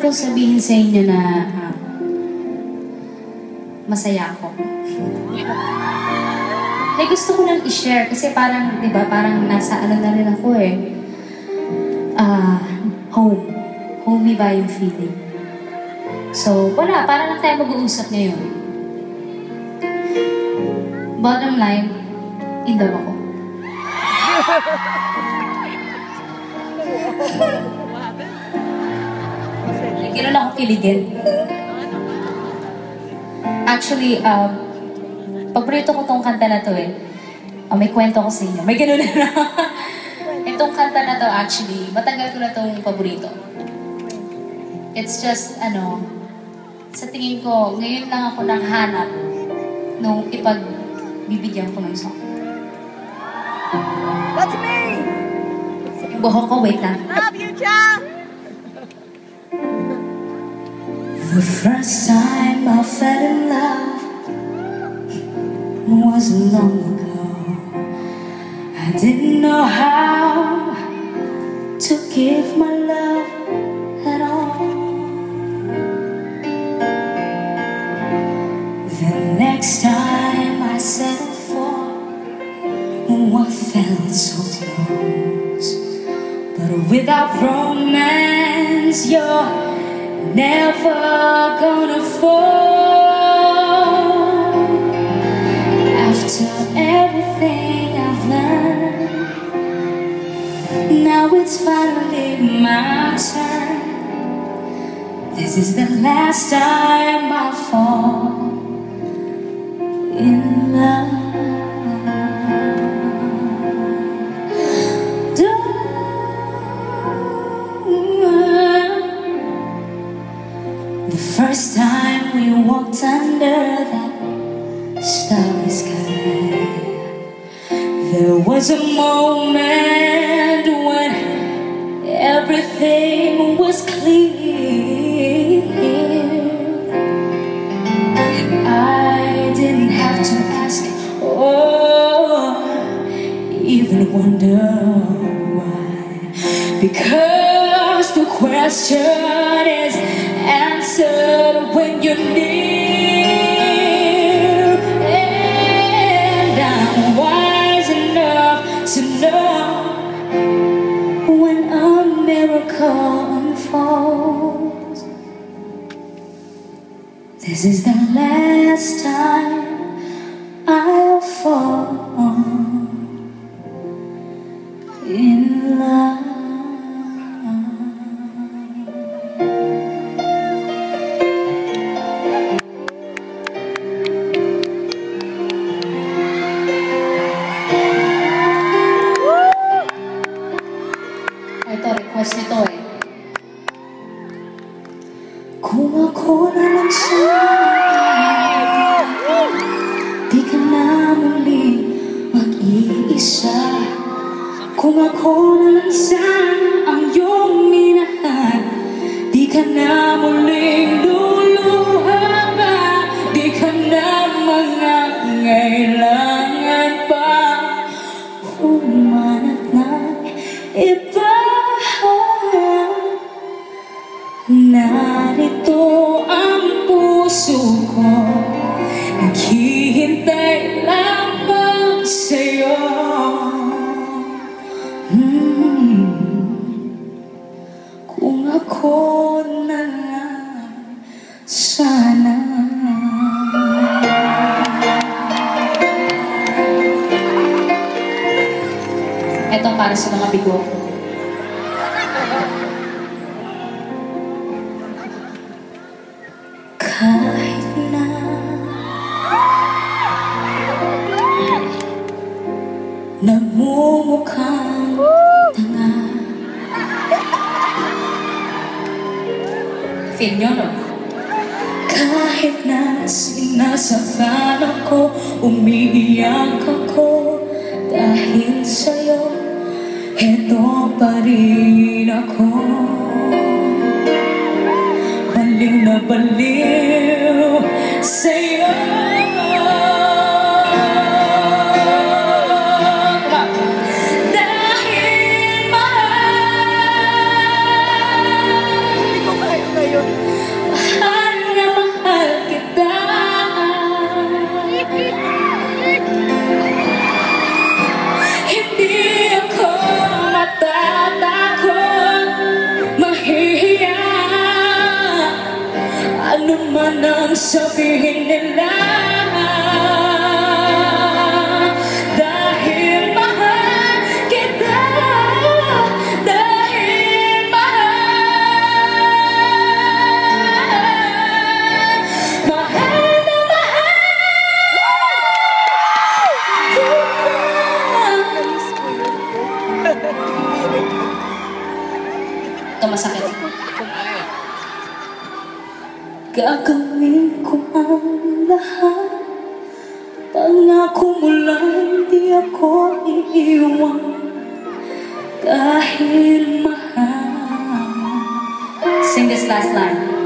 Ko sabihin sa inyo na masaya ako. Gusto ko lang i-share kasi parang, di ba, parang nasa ano na rin ako eh. Home. Homey ba yung feeling? So, wala. Para lang tayo mag-uusap ngayon. Bottom line, in love ako. Gano'n ako kiligin. Actually, paborito ko tong kanta na to eh. May kwento ko sa inyo. May gano'n na. Itong kanta na to actually, matagal ko na tong paborito. It's just, sa tingin ko, ngayon lang ako nanghanap nung ipagbibigyan ko ng song. That's me! Yung buhok ko, wait lang. Love you, Cha! The first time I fell in love was long ago. I didn't know how to give my love at all. The next time I settled for what felt so close, but without romance, you're never gonna fall. After everything I've learned, now it's finally my turn. This is the last time I fall in love. The first time we walked under that starry sky, there was a moment when everything was clear. I didn't have to ask or even wonder why, because the question is answered when you're near. And I'm wise enough to know when a miracle unfolds. This is the last time I'll fall in love. Ito, request nito eh. Kung ako na lang siya, di ka na muli mag-iisa. Kung ako na lang sana ang iyong minahal, di ka na muling luluha pa, di ka na mangangailangan pa humanap ng iba. Narito ang puso ko, naghihintay lamang sa'yo. Kung ako na lang sana. Ito para sa mga bigo. Kahit na nagmumukhang tanga. Feel nyo, no? Kahit na sinasaktan ako, umiiyak ako dahil sa'yo, eto pa rin ako. Baliw na baliw sa'yo. Dahil mahal ano man ang sabihin nila, dahil mahal kita, dahil mahal na ito masakit. Gagawin ko ang lahat, pangako mo lang di ako iiwan, dahil mahal. Sing this last line.